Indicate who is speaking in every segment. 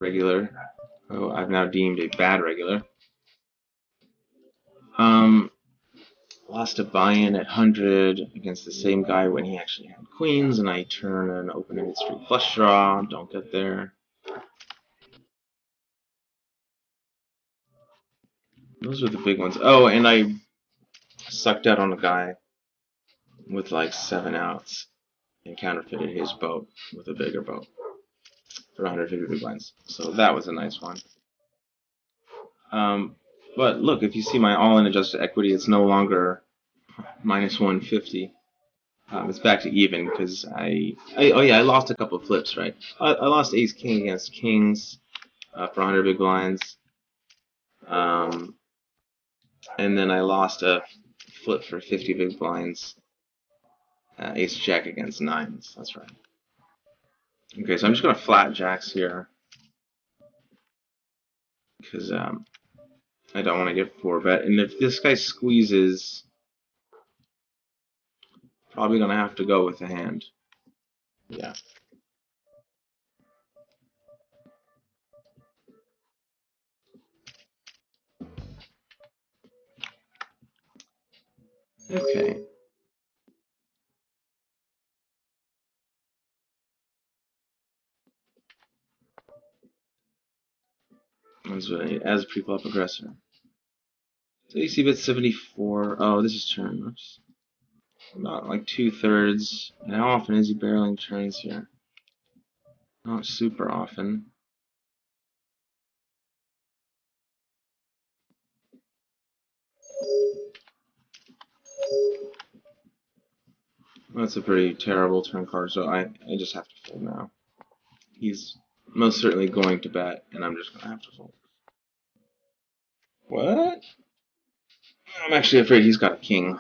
Speaker 1: regular, who I've now deemed a bad regular. Um, Lost a buy-in at 100 against the same guy when he actually had queens, and I turn an open-ended street flush draw. Don't get there. Those are the big ones. Oh, and I sucked out on a guy with like 7 outs and counterfeited his boat with a bigger boat for 150 big blinds. So that was a nice one. But look, if you see my all-in adjusted equity, it's no longer minus 150. It's back to even because oh yeah, I lost a couple of flips, right? I lost ace king against kings for 100 big blinds, and then I lost a flip for 50 big blinds, ace jack against nines. That's right. Okay, so I'm just gonna flat jacks here because I don't want to get 4-bet, and if this guy squeezes, probably gonna have to go with the hand. Yeah. Okay. As a pre-flop aggressor. So you see bet 74. Oh, this is turn. Oops. About like 2/3. And how often is he barreling turns here? Not super often. That's a pretty terrible turn card, so I just have to fold now. He's most certainly going to bet, and I'm just going to have to fold. What? I'm actually afraid he's got a king.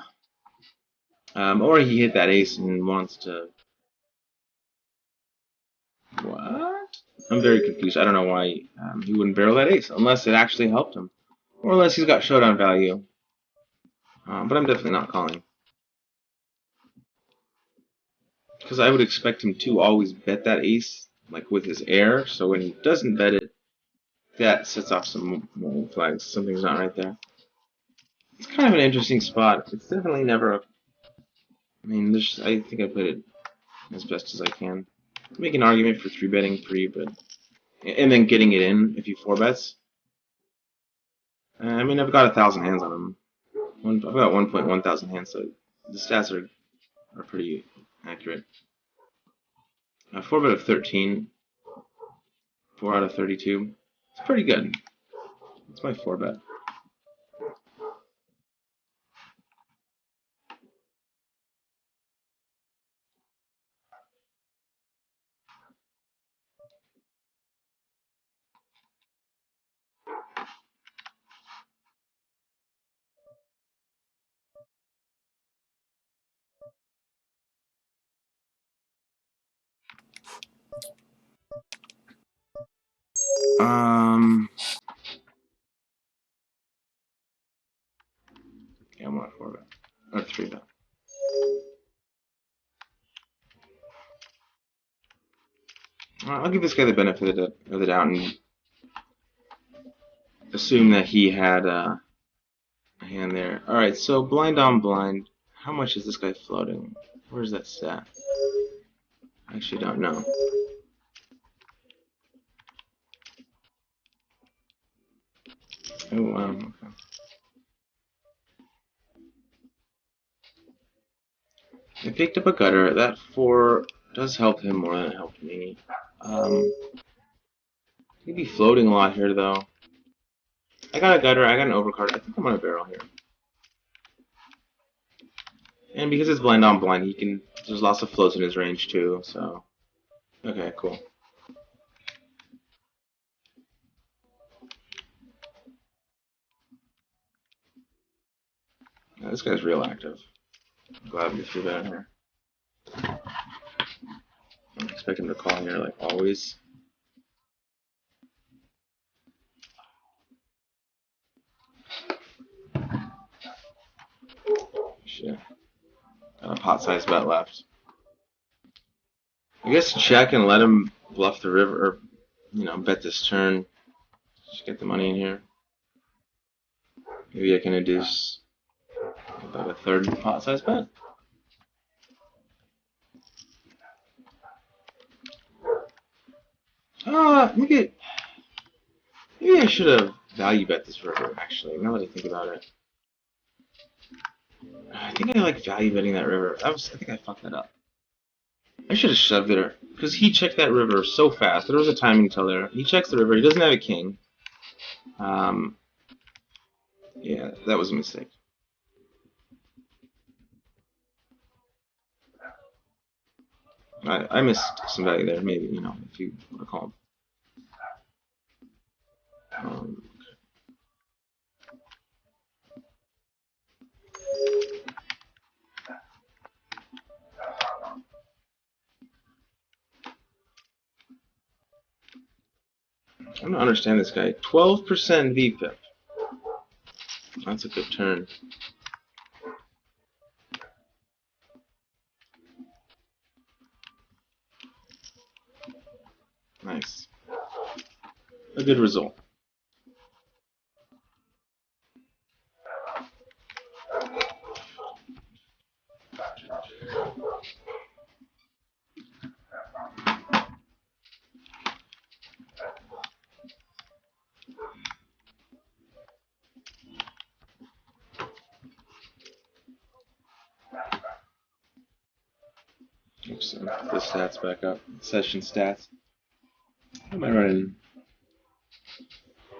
Speaker 1: Or he hit that ace and wants to... What? I'm very confused. I don't know why he wouldn't barrel that ace, unless it actually helped him. Or unless he's got showdown value. But I'm definitely not calling. Because I would expect him to always bet that ace, like with his air, so when he doesn't bet it, that sets off some more flags. Something's not right there. It's kind of an interesting spot. It's definitely never a... I mean, I think I put it as best as I can. Make an argument for 3-betting pre, but... And then getting it in if you 4-bets. I mean, I've got 1,000 hands on him. I've got 1.1 thousand hands, so the stats are pretty accurate. 4-bet of 13. 4 out of 32. It's pretty good. It's my 4-bet. Yeah, I'm on 4-bet. Or 3-bet. I'll give this guy the benefit of the doubt and assume that he had a hand there. Alright, so blind on blind. How much is this guy floating? Where's that stat? I actually don't know. Oh, wow, okay. I picked up a gutter. That 4 does help him more than it helped me. He'd be floating a lot here, though. I got a gutter, I got an overcard. I think I'm on a barrel here. And because it's blind on blind, there's lots of floats in his range, too, so... Okay, cool. Yeah, this guy's real active. I'm glad we threw that in here. I expect him to call here, like always. Shit. Got a pot-sized bet left. I guess check and let him bluff the river, or bet this turn. Just get the money in here. Maybe I can induce about a third pot size bet. Maybe I should have value bet this river, actually, now that I think about it. I think I like value betting that river. I think I fucked that up. I should have shoved it, because he checked that river so fast. There was a timing till there. He checks the river. He doesn't have a king. Yeah, that was a mistake. I missed some value there, maybe, if you recall. Um, I don't understand this guy. 12% VPIP. That's a good turn. Nice. A good result. Oops, put the stats back up. Session stats. What am I running?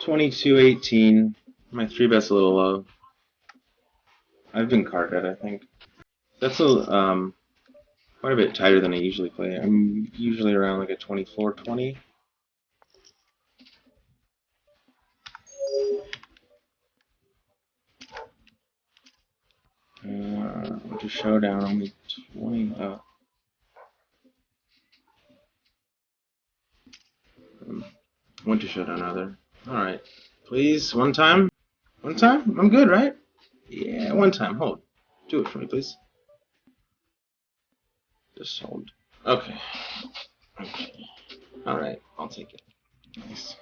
Speaker 1: 22-18. My 3-bet's a little low. I've been carded, I think. That's quite a bit tighter than I usually play. I'm usually around like a 24-20. Went to showdown only 20. Went to showdown rather. All right, please, one time. One time? I'm good, right? Yeah, one time. Hold. Do it for me, please. Just hold. Okay. Okay. All right, I'll take it. Nice.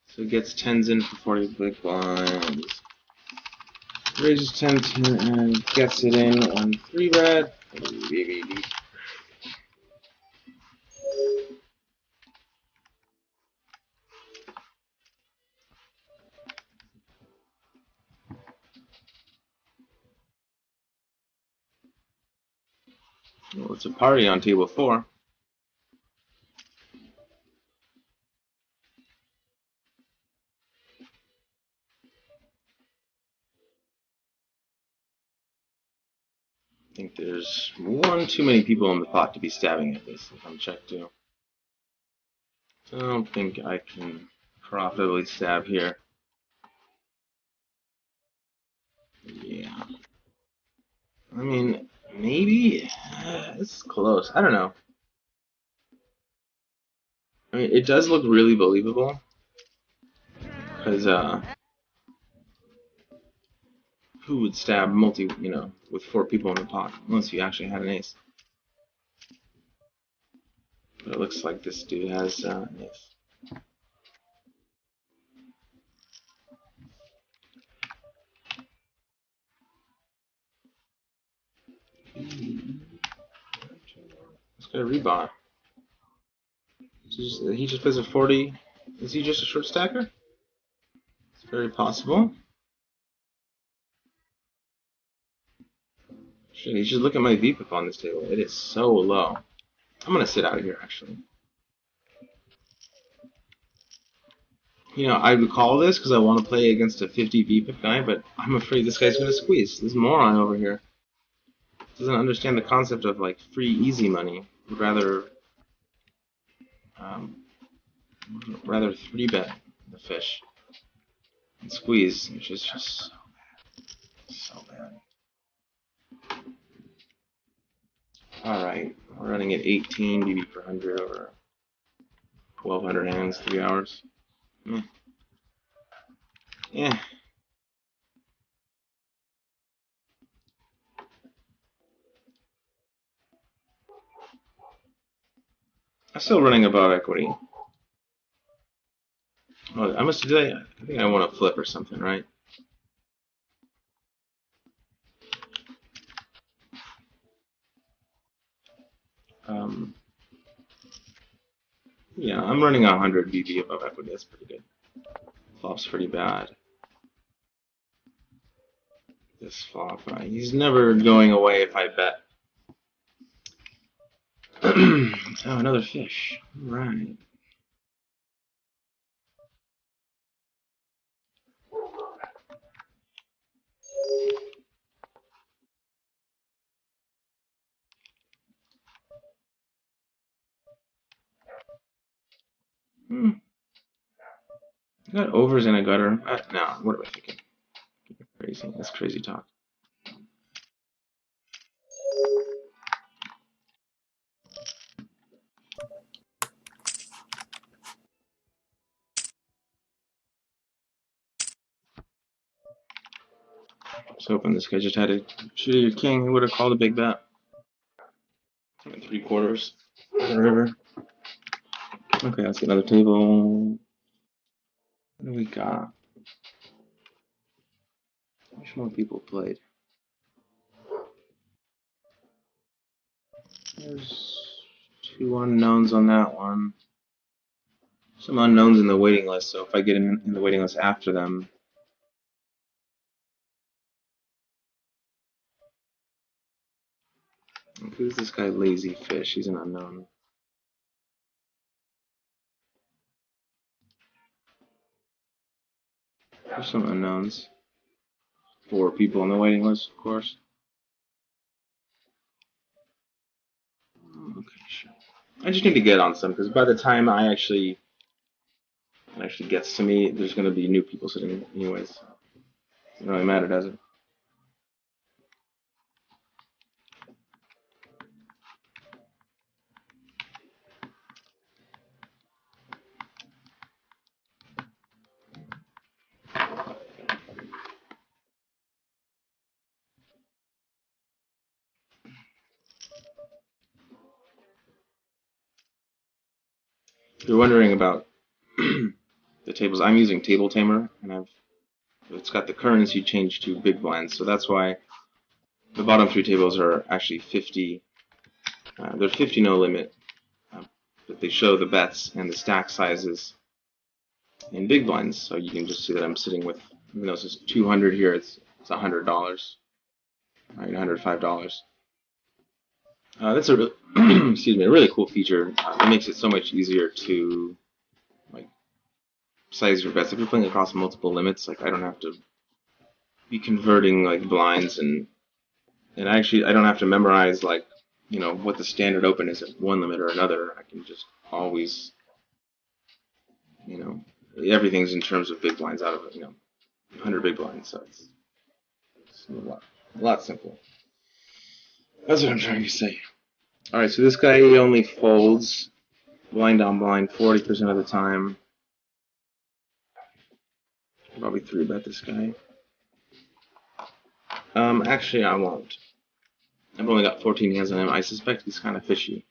Speaker 1: So it gets 10s in for 40 big blinds. Raises 10 and gets it in on 3-bet. Well, it's a party on table 4. I think there's one too many people in the pot to be stabbing at this if I'm check 2. I don't think I can profitably stab here. Yeah. I mean, maybe it's close. I don't know. I mean, it does look really believable because who would stab with 4 people in the pot unless you actually had an ace? But it looks like this dude has an ace. Let's go rebot. He just plays a 40. Is he just a short stacker? It's very possible. Shit, you should look at my VPIP on this table. It is so low. I'm gonna sit out here actually. I would call this because I want to play against a 50 VPIP guy, but I'm afraid this guy's gonna squeeze. This moron over here doesn't understand the concept of like free easy money. Would rather 3-bet the fish and squeeze, which is just so bad. Alright, we're running at 18 BB per 100 over 1200 hands, 3 hours. Yeah. still running above equity. Oh, I must today. I think I want to flip or something, right? Um, yeah, I'm running 100 BB above equity. That's pretty good. Flop's pretty bad. This flop, he's never going away if I bet. Oh, another fish. All right. I got overs and a gutter. No, what am I thinking? Crazy. That's crazy talk. I was hoping this guy just had a shittier king. He would have called a big bet. 3/4 on the river. Okay, let's get another table. What do we got? How much more people played? There's 2 unknowns on that one. Some unknowns in the waiting list, so if I get in the waiting list after them. Who's this guy, Lazy Fish? He's an unknown. There's some unknowns. 4 people on the waiting list, of course. Okay, sure. I just need to get on some, because by the time it actually gets to me, there's going to be new people sitting anyways. It doesn't really matter, does it? If you're wondering about the tables, I'm using Table Tamer, and it's got the currency changed to big blinds, so that's why the bottom 3 tables are actually 50. They're 50 no limit, but they show the bets and the stack sizes in big blinds, so you can just see that I'm sitting with, even though it says 200 here, it's $100, right? $105. That's a excuse me, a really cool feature. It makes it so much easier to like size your bets. If you're playing across multiple limits, like I don't have to be converting like blinds and actually I don't have to memorize like what the standard open is at one limit or another. I can just always everything's in terms of big blinds out of 100 big blinds, so it's a lot simpler. That's what I'm trying to say. All right, so this guy only folds blind on blind 40% of the time. Probably 3-bet this guy. Actually, I won't. I've only got 14 hands on him. I suspect he's kind of fishy.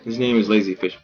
Speaker 1: His name is Lazy Fish.